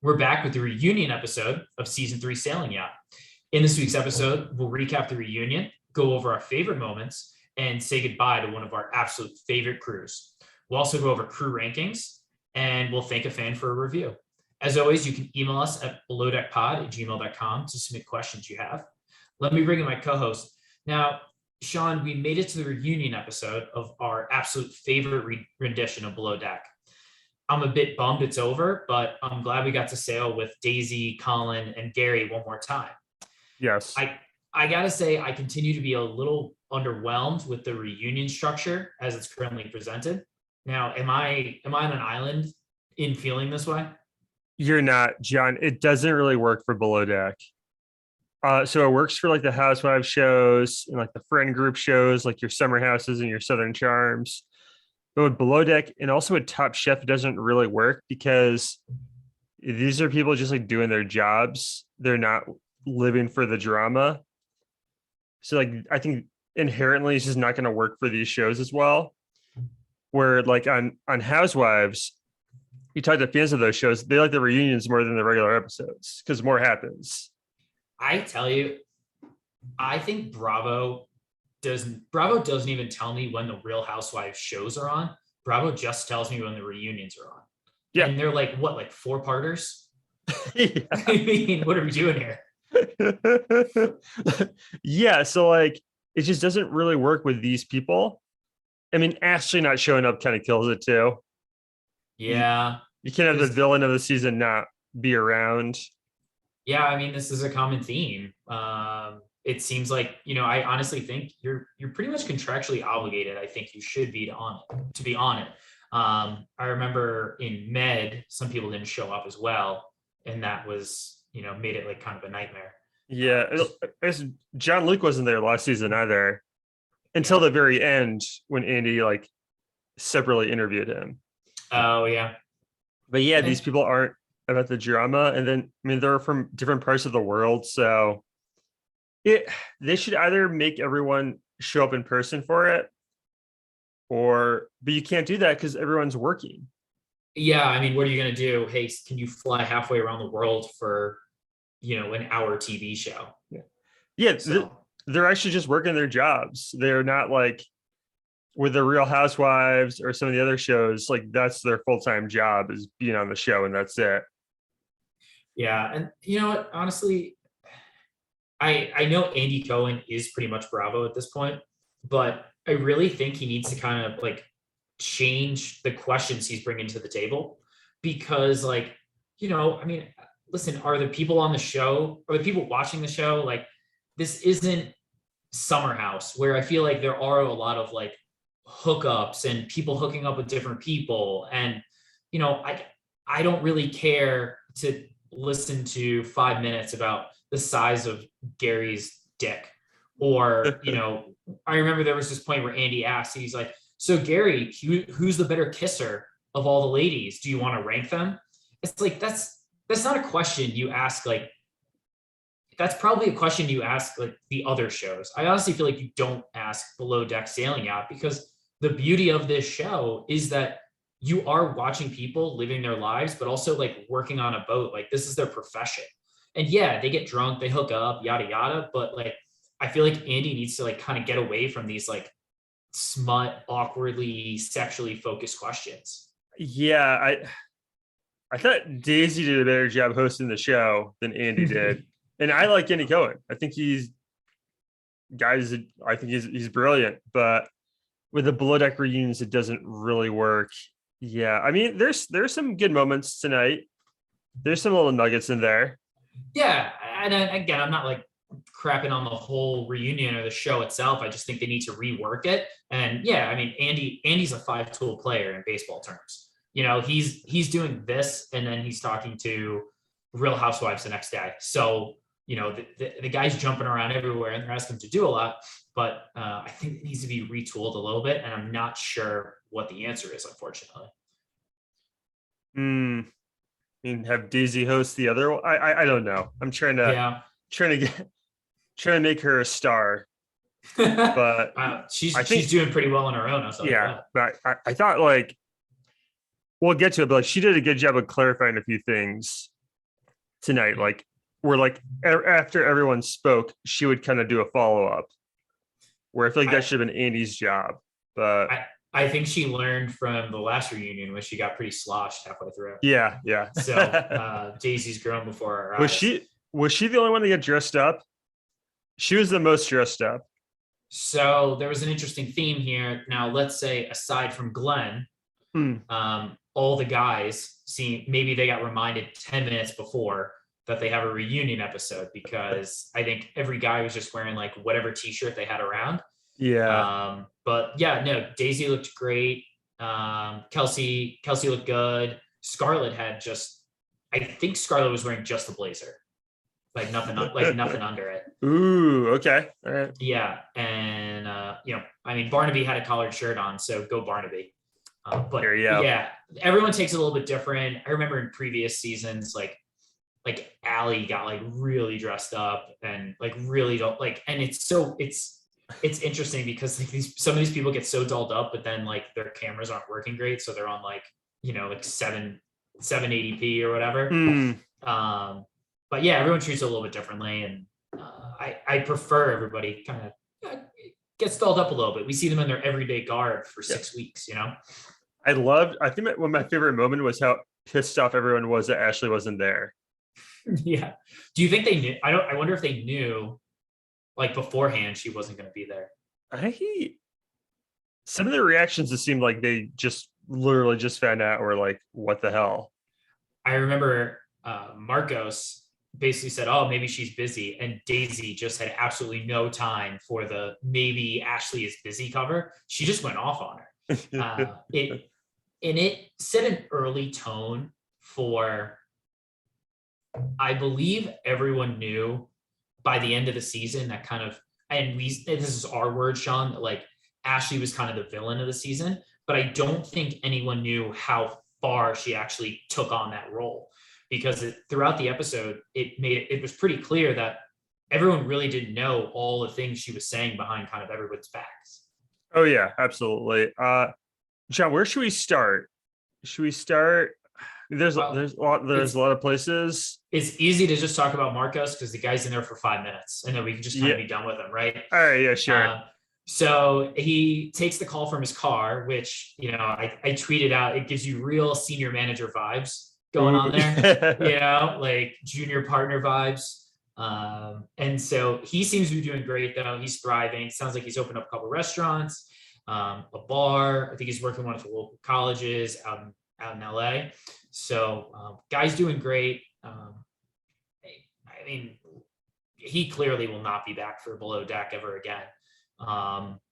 We're back with the reunion episode of season 3 Sailing Yacht. In this week's episode, we'll recap the reunion, go over our favorite moments, and say goodbye to one of our absolute favorite crews. We'll also go over crew rankings, and we'll thank a fan for a review. As always, you can email us at belowdeckpod@gmail.com to submit questions you have. Let me bring in my co-host. Now, Sean, we made it to the reunion episode of our absolute favorite rendition of Below Deck. I'm a bit bummed it's over, but I'm glad we got to sail with Daisy, Colin, and Gary one more time. Yes. I gotta say, I continue to be a little underwhelmed with the reunion structure as it's currently presented. Now, am I on an island in feeling this way? You're not, John. It doesn't really work for Below Deck. So it works for like the Housewives shows and like the friend group shows, like your Summer Houses and your Southern Charms. But with Below Deck and also with Top Chef, it doesn't really work because these are people just like doing their jobs. They're not living for the drama. So like I think inherently it's just not going to work for these shows as well. Where like on Housewives, you talk to fans of those shows, they like the reunions more than the regular episodes because more happens. I tell you, I think Bravo doesn't even tell me when the Real Housewives shows are on. Bravo just tells me when the reunions are on. Yeah. And they're like, what, like 4-parters? Yeah. I mean, what are we doing here? Yeah. So like, it just doesn't really work with these people. I mean, Ashley not showing up kind of kills it too. Yeah. You can't have the villain of the season not be around. Yeah. I mean, this is a common theme. It seems like, I honestly think you're pretty much contractually obligated. I think you should be to be on it. I remember in Med, some people didn't show up as well. And that was, made it like kind of a nightmare. Yeah. John Luke wasn't there last season either until the very end when Andy like separately interviewed him. Oh yeah. But yeah, these people aren't about the drama. And then, I mean, they're from different parts of the world. So they should either make everyone show up in person for it but you can't do that because everyone's working. Yeah. I mean, what are you going to do? Hey, can you fly halfway around the world for, an hour TV show? Yeah. Yeah. So, they're actually just working their jobs. They're not like with the Real Housewives or some of the other shows, like that's their full-time job is being on the show and that's it. Yeah. And you know what, honestly, I know Andy Cohen is pretty much Bravo at this point, but I really think he needs to kind of like change the questions he's bringing to the table because I mean, listen, are the people on the show or the people watching the show, like this isn't Summer House where I feel like there are a lot of like hookups and people hooking up with different people. And, I don't really care to listen to 5 minutes about the size of Gary's dick. Or, I remember there was this point where Andy asked, he's like, so Gary, who's the better kisser of all the ladies? Do you want to rank them? It's like, that's not a question you ask. Like, that's probably a question you ask like the other shows. I honestly feel like you don't ask Below Deck Sailing Yacht because the beauty of this show is that you are watching people living their lives, but also like working on a boat. Like this is their profession. And yeah, they get drunk, they hook up, yada, yada. But like, I feel like Andy needs to like kind of get away from these like smut, awkwardly sexually focused questions. Yeah. I thought Daisy did a better job hosting the show than Andy did. And I like Andy Cohen. I think he's brilliant, but with the Below Deck reunions, it doesn't really work. Yeah. I mean, there's some good moments tonight. There's some little nuggets in there. Yeah. And again, I'm not like crapping on the whole reunion or the show itself. I just think they need to rework it. And yeah, I mean, Andy's a 5-tool player in baseball terms. He's doing this and then he's talking to Real Housewives the next day. So, the guy's jumping around everywhere and they're asking him to do a lot, but I think it needs to be retooled a little bit. And I'm not sure what the answer is, unfortunately. I mean, have Daisy host the other one? I don't know. I'm trying to make her a star, but she's doing pretty well on her own. But I thought like, we'll get to it, but like she did a good job of clarifying a few things tonight. Like where like after everyone spoke, she would kind of do a follow-up where I feel like that I, should have been Andy's job. But I think she learned from the last reunion when she got pretty sloshed halfway through. yeah, yeah. So Daisy's grown before our was eyes. she the only one to get dressed up? She was the most dressed up. So there was an interesting theme here. Now, let's say aside from Glenn, all the guys see maybe they got reminded 10 minutes before that they have a reunion episode, because I think every guy was just wearing like whatever t-shirt they had around. Yeah. But yeah, no, Daisy looked great. Kelsey looked good. Scarlett had just, I think Scarlett was wearing just a blazer, like nothing under it. Ooh, okay. All right. Yeah, and I mean, Barnaby had a collared shirt on, so go Barnaby. But yeah, everyone takes it a little bit different. I remember in previous seasons, like Allie got like really dressed up and like really don't like, and it's interesting because like some of these people get so dolled up, but then like their cameras aren't working great, so they're on like like 780p or whatever. But yeah, everyone treats it a little bit differently, and I prefer everybody kind of gets dolled up a little bit. We see them in their everyday garb for 6 weeks. I think one of my favorite moment was how pissed off everyone was that Ashley wasn't there. Yeah. Do you think they knew? I wonder if they knew like beforehand she wasn't going to be there. Some of the reactions, it seemed like they just literally just found out, or like, what the hell? I remember Marcos basically said, oh, maybe she's busy. And Daisy just had absolutely no time for the maybe Ashley is busy cover. She just went off on her. It set an early tone for, I believe everyone knew by the end of the season that kind of, and this is our word, Sean, that like Ashley was kind of the villain of the season, but I don't think anyone knew how far she actually took on that role, because throughout the episode, it was pretty clear that everyone really didn't know all the things she was saying behind kind of everyone's backs. Oh yeah, absolutely. John, where should we start? There's a lot of places. It's easy to just talk about Marcos because the guy's in there for 5 minutes, and then we can just kind of be done with him, right? All right, yeah, sure. So he takes the call from his car, which I tweeted out. It gives you real senior manager vibes going on there, like junior partner vibes. And so he seems to be doing great, though. He's thriving. Sounds like he's opened up a couple of restaurants, a bar. I think he's working with one of the local colleges out in LA. So guy's doing great. I mean, he clearly will not be back for Below Deck ever again.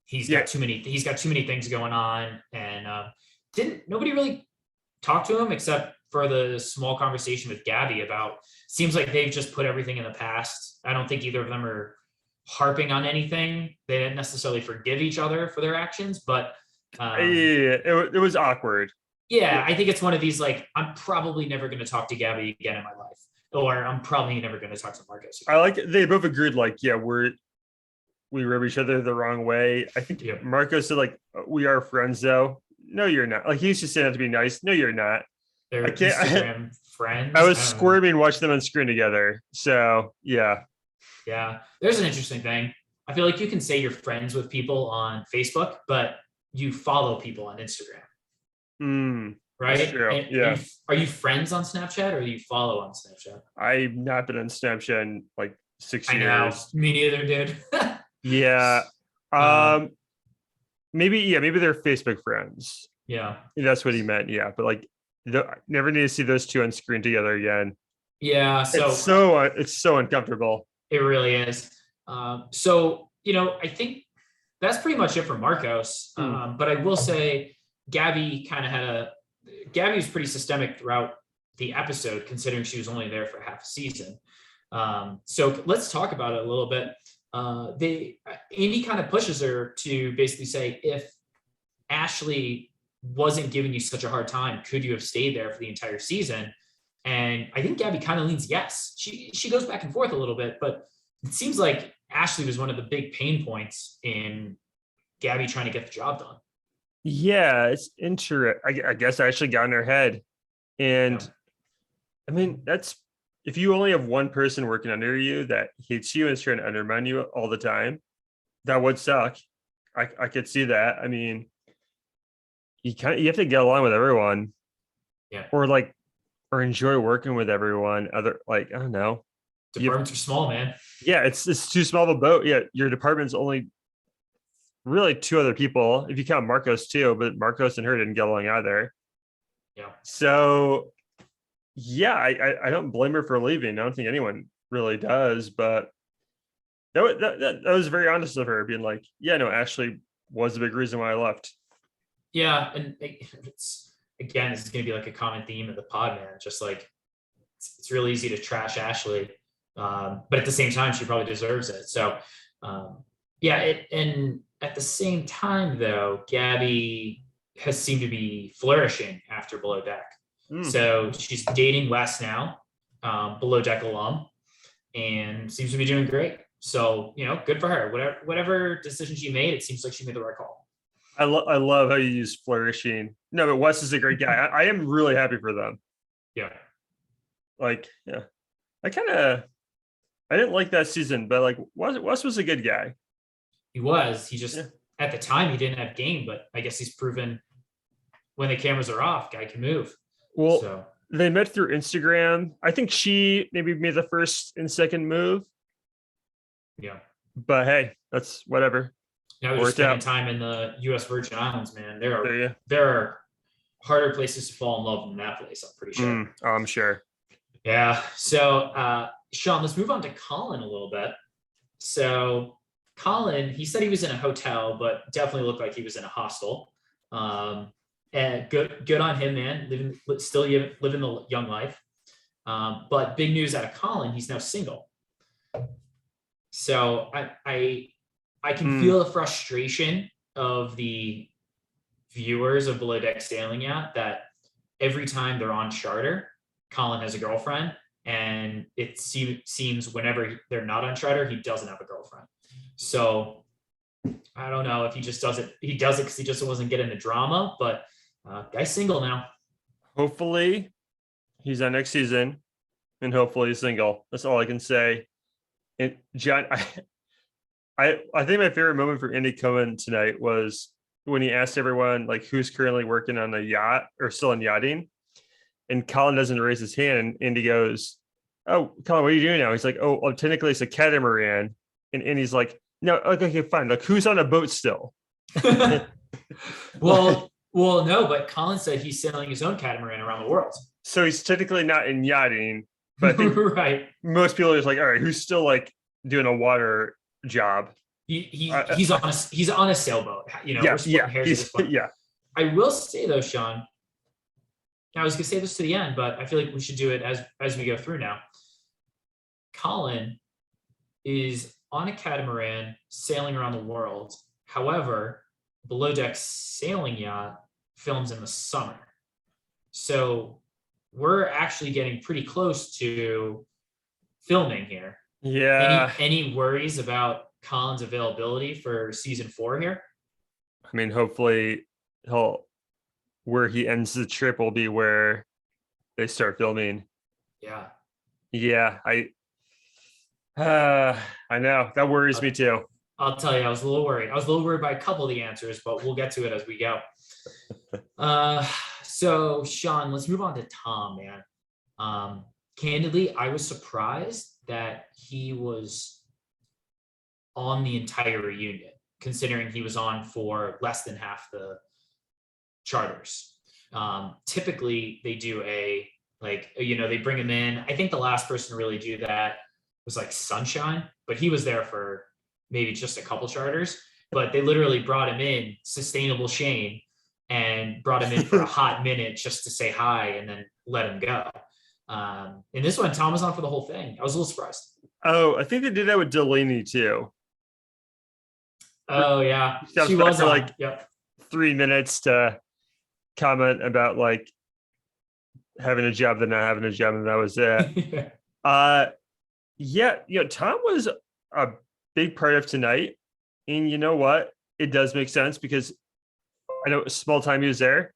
He's got too many things going on, and nobody really talk to him except for the small conversation with Gabby about, seems like they've just put everything in the past. I don't think either of them are harping on anything. They didn't necessarily forgive each other for their actions, but it was awkward. Yeah, I think it's one of these, like, I'm probably never going to talk to Gabby again in my life, or I'm probably never going to talk to Marcos again. I like it. They both agreed, like, yeah, we rub each other the wrong way. I think Marcos said, like, we are friends, though. No, you're not. Like, he's just saying that to be nice. No, you're not. They're Instagram friends. I was squirming watching them on screen together. So, yeah. Yeah. There's an interesting thing. I feel like you can say you're friends with people on Facebook, but you follow people on Instagram. Right? Yeah. Are you friends on Snapchat, or do you follow on Snapchat? I've not been on Snapchat in like 6 years. I know. Me neither, dude. Yeah. Maybe they're Facebook friends. Yeah. That's what he meant. Yeah. But like, never need to see those two on screen together again. Yeah. So it's so uncomfortable. It really is. So, I think that's pretty much it for Marcos. But I will say Gabby was pretty systemic throughout the episode, considering she was only there for half a season. So let's talk about it a little bit. Andy kind of pushes her to basically say, if Ashley wasn't giving you such a hard time, could you have stayed there for the entire season? And I think Gabby kind of leans yes. She goes back and forth a little bit, but it seems like Ashley was one of the big pain points in Gabby trying to get the job done. Yeah, it's interesting. I guess I actually got in her head. And I mean, if you only have one person working under you that hates you and is trying to undermine you all the time, that would suck. I could see that. I mean, you have to get along with everyone, Yeah. or like or enjoy working with everyone. Other like I don't know. You have, Departments are small, man. yeah, it's too small of a boat. Yeah, your department's only really two other people if you count Marcos too, but Marcos and her didn't get along either. Yeah. So yeah, I don't blame her for leaving. I don't think anyone really does, but that was very honest of her, being like, yeah, no, Ashley was a big reason why I left. Yeah. And it's, again, this is going to be like a common theme of the pod, man. Just like, it's really easy to trash Ashley. But at the same time, she probably deserves it. So, yeah. And at the same time, though, Gabby has seemed to be flourishing after Below Deck. Mm. So she's dating Wes now, Below Deck alum, and seems to be doing great. So, good for her. Whatever decision she made, it seems like she made the right call. I love how you use flourishing. No, but Wes is a great guy. I am really happy for them. Yeah. Like, yeah, I didn't like that season, but like Wes was a good guy. He just, Yeah. at the time, he didn't have game, but I guess he's proven when the cameras are off, guy can move. Well, So, they met through Instagram. I think she maybe made the first and second move, yeah. but hey, that's whatever. Now we're Worked spending out. time in the U.S. Virgin Islands, man. There you. There are harder places to fall in love than that place, I'm pretty sure. I'm sure. Yeah. So, Sean, let's move on to Colin a little bit. So, Colin, he said he was in a hotel, but definitely looked like he was in a hostel. And good on him, man. Living the young life. But big news out of Colin, he's now single. So I can feel the frustration of the viewers of Below Deck Sailing Yacht that every time they're on charter, Colin has a girlfriend, and it seems whenever they're not on charter, he doesn't have a girlfriend. So I don't know if he just does it. He does it because he just wasn't getting the drama, but guy's single now. Hopefully, he's on next season, and hopefully he's single. That's all I can say. And John, I think my favorite moment for Andy Cohen tonight was when he asked everyone like who's currently working on a yacht or still in yachting, and Colin doesn't raise his hand, and Andy goes, "Oh, Colin, what are you doing now?" He's like, "Oh, well, technically it's a catamaran," and Andy's like, "No, okay, fine. Like, who's on a boat still?" well, no, but Colin said he's sailing his own catamaran around the world. So he's technically not in yachting, but I think right. most people are just like, all right, who's still like doing a water job? He's on a sailboat. We're splitting hairs at this point. Yeah. I will say though, Sean, I was gonna say this to the end, but I feel like we should do it as we go through now. Colin is on a catamaran sailing around the world. However, Below Deck Sailing Yacht films in the summer. So we're actually getting pretty close to filming here. Yeah. Any worries about Colin's availability for season 4 here? I mean, hopefully where he ends the trip will be where they start filming. Yeah. Yeah. I know that worries me too. I'll tell you, I was a little worried. I was a little worried by a couple of the answers, but we'll get to it as we go. So Sean, let's move on to Tom, man. Candidly, I was surprised that he was on the entire reunion, considering he was on for less than half the charters. Typically they do they bring him in. I think the last person to really do that was like Sunshine, but he was there for maybe just a couple charters, but they literally brought him in, Sustainable Shane, and brought him in for a hot minute just to say hi and then let him go. In this one, Tom was on for the whole thing. I was a little surprised. Oh, I think they did that with Delaney too. Oh yeah, she was for like 3 minutes to comment about like having a job, then not having a job, and that was it. Tom was a big part of tonight, and you know what? It does make sense because I know small time he was there,